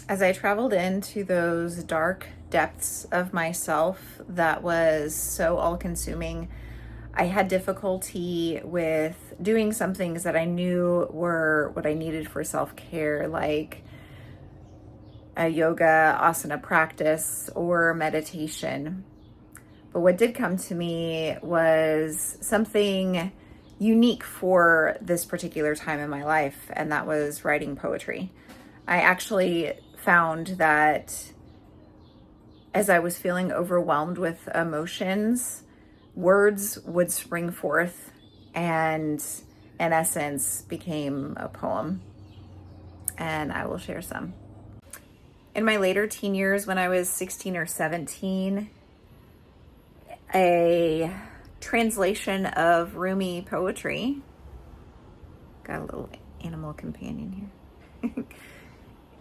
as I traveled into those dark depths of myself that was so all-consuming, I had difficulty with doing some things that I knew were what I needed for self-care, like a yoga asana practice or meditation. But what did come to me was something unique for this particular time in my life, and that was writing poetry. I actually found that as I was feeling overwhelmed with emotions, words would spring forth and, in essence, became a poem. And I will share some. In my later teen years, when I was 16 or 17, a translation of Rumi poetry, got a little animal companion here,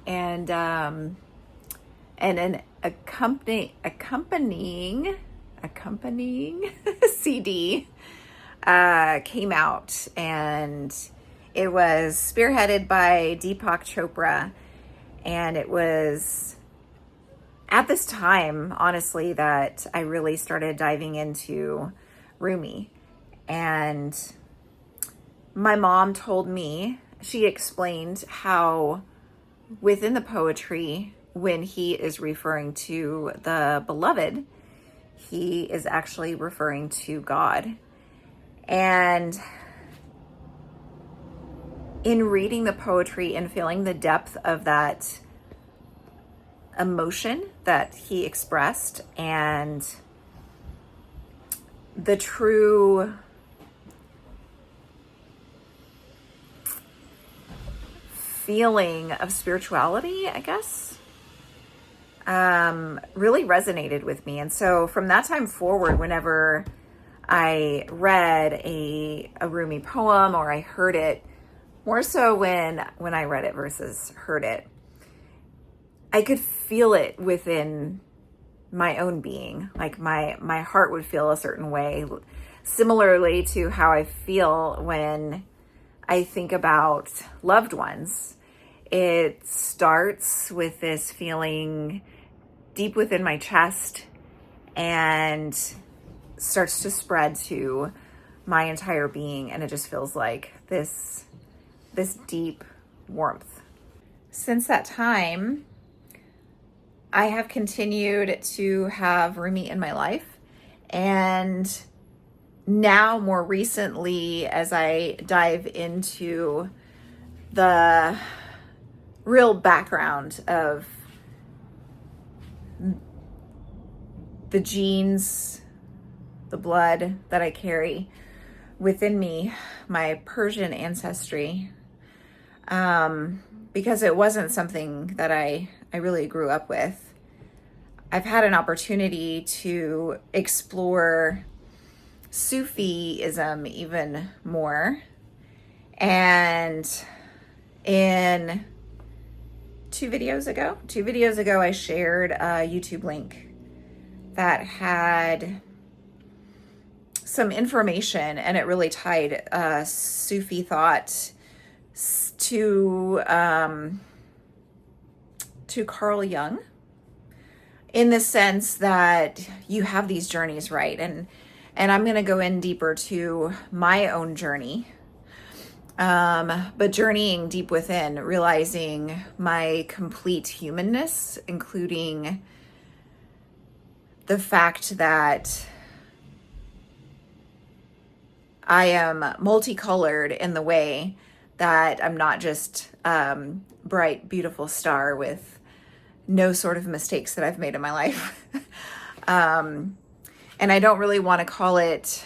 and an accompanying CD came out, and it was spearheaded by Deepak Chopra, and it was at this time, honestly, that I really started diving into Rumi. And my mom told me, she explained how within the poetry, when he is referring to the beloved, he is actually referring to God. And in reading the poetry and feeling the depth of that emotion that he expressed and the true feeling of spirituality, I guess, really resonated with me. And so from that time forward, whenever I read a Rumi poem or I heard it, more so when I read it versus heard it, I could feel it within my own being. Like my heart would feel a certain way, similarly to how I feel when I think about loved ones. It starts with this feeling deep within my chest and starts to spread to my entire being, and it just feels like this deep warmth. Since that time, I have continued to have Rumi in my life, and now more recently, as I dive into the real background of the genes, the blood that I carry within me, my Persian ancestry, because it wasn't something that I really grew up with. I've had an opportunity to explore Sufism even more. And in two videos ago, I shared a YouTube link that had some information, and it really tied Sufi thought to Carl Jung, in the sense that you have these journeys, right? And I'm going to go in deeper to my own journey, but journeying deep within, realizing my complete humanness, including the fact that I am multicolored in the way that I'm not just bright, beautiful star with no sort of mistakes that I've made in my life. And I don't really want to call it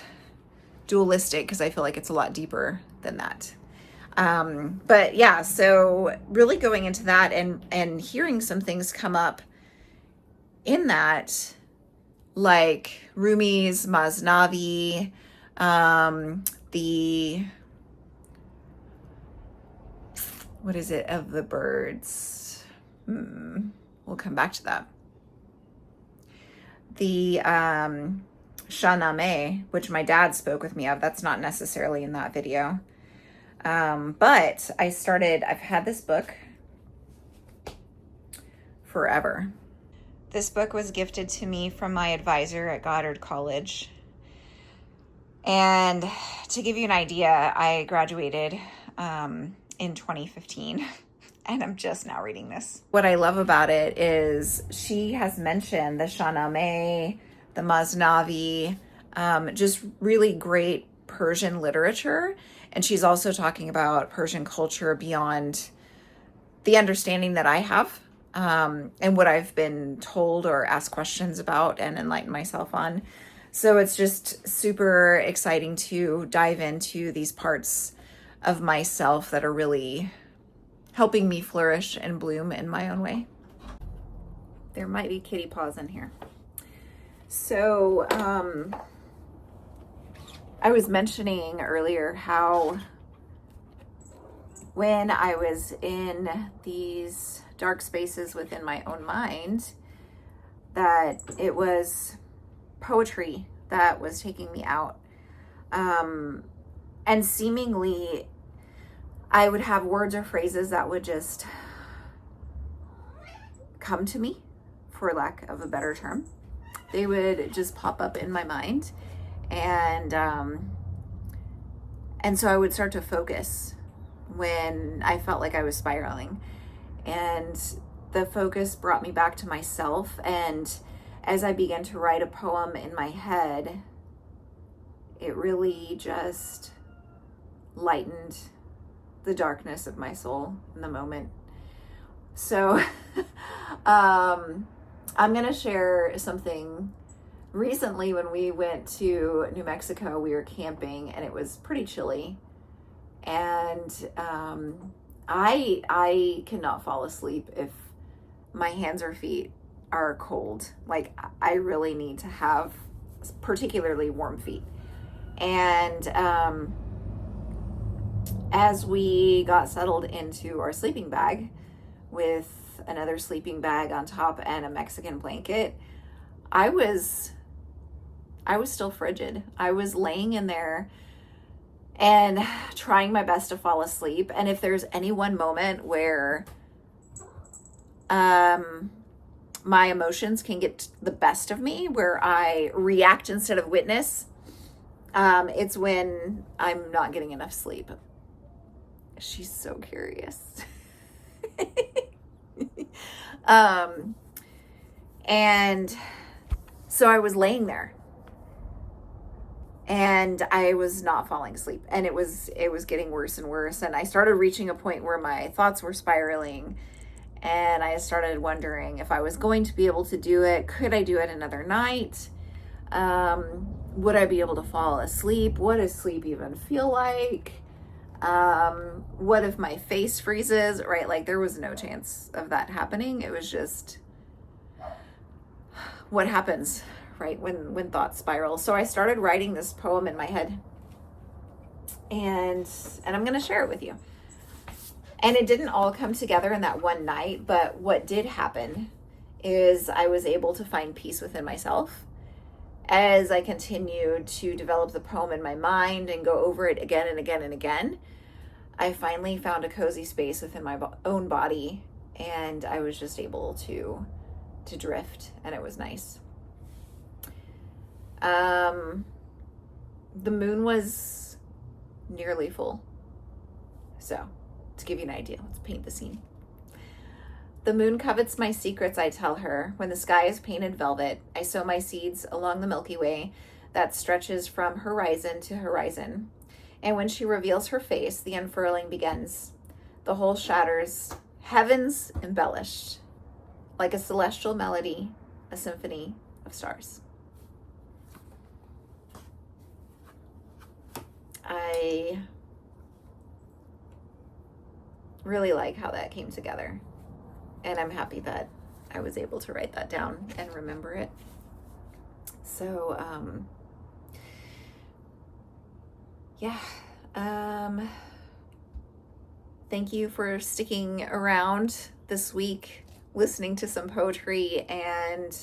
dualistic because I feel like it's a lot deeper than that. But yeah, so really going into that and hearing some things come up in that, like Rumi's Masnavi, the, what is it, of the birds? We'll come back to that. The Shahnameh, which my dad spoke with me of, that's not necessarily in that video. But I've had this book forever. This book was gifted to me from my advisor at Goddard College. And to give you an idea, I graduated in 2015, and I'm just now reading this. What I love about it is she has mentioned the Shahnameh, the Masnavi, just really great Persian literature. And she's also talking about Persian culture beyond the understanding that I have, and what I've been told or asked questions about and enlightened myself on. So it's just super exciting to dive into these parts of myself that are really helping me flourish and bloom in my own way. There might be kitty paws in here. So I was mentioning earlier how when I was in these dark spaces within my own mind, that it was poetry that was taking me out. And seemingly I would have words or phrases that would just come to me, for lack of a better term. They would just pop up in my mind. And so I would start to focus when I felt like I was spiraling. And the focus brought me back to myself. And as I began to write a poem in my head, it really just lightened the darkness of my soul in the moment. So I'm going to share something. Recently, when we went to New Mexico, we were camping and it was pretty chilly. And I cannot fall asleep if my hands or feet are cold. Like, I really need to have particularly warm feet. And as we got settled into our sleeping bag with another sleeping bag on top and a Mexican blanket, I was still frigid. I was laying in there and trying my best to fall asleep. And if there's any one moment where my emotions can get the best of me, where I react instead of witness, it's when I'm not getting enough sleep. She's so curious. And so I was laying there and I was not falling asleep, and it was getting worse and worse. And I started reaching a point where my thoughts were spiraling, and I started wondering if I was going to be able to do it. Could I do it another night? Would I be able to fall asleep? What does sleep even feel like? What if my face freezes, right? Like, there was no chance of that happening. It was just what happens, right, when thoughts spiral. So I started writing this poem in my head, and I'm going to share it with you. And it didn't all come together in that one night, but what did happen is I was able to find peace within myself. As I continued to develop the poem in my mind and go over it again and again and again, I finally found a cozy space within my own body, and I was just able to drift, and it was nice. The moon was nearly full. So, to give you an idea, let's paint the scene. The moon covets my secrets, I tell her. When the sky is painted velvet, I sow my seeds along the Milky Way that stretches from horizon to horizon. And when she reveals her face, the unfurling begins. The whole shatters, heavens embellished, like a celestial melody, a symphony of stars. I really like how that came together. And I'm happy that I was able to write that down and remember it. So, thank you for sticking around this week, listening to some poetry and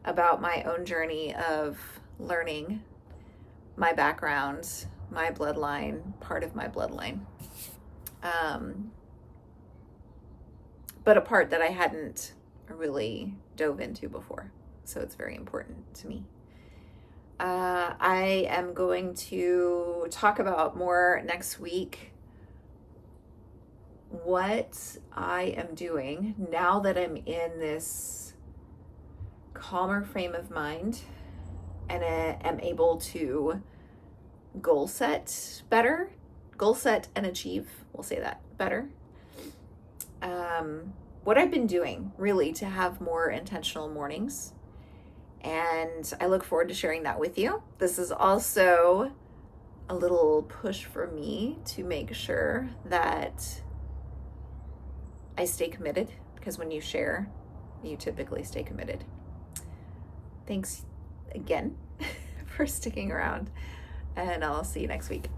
about my own journey of learning my background, my bloodline, part of my bloodline. But a part that I hadn't really dove into before. So it's very important to me. I am going to talk about more next week what I am doing now that I'm in this calmer frame of mind and am able to goal set and achieve, we'll say that better. What I've been doing really to have more intentional mornings, and I look forward to sharing that with you. This is also a little push for me to make sure that I stay committed, because when you share, you typically stay committed. Thanks again for sticking around, and I'll see you next week.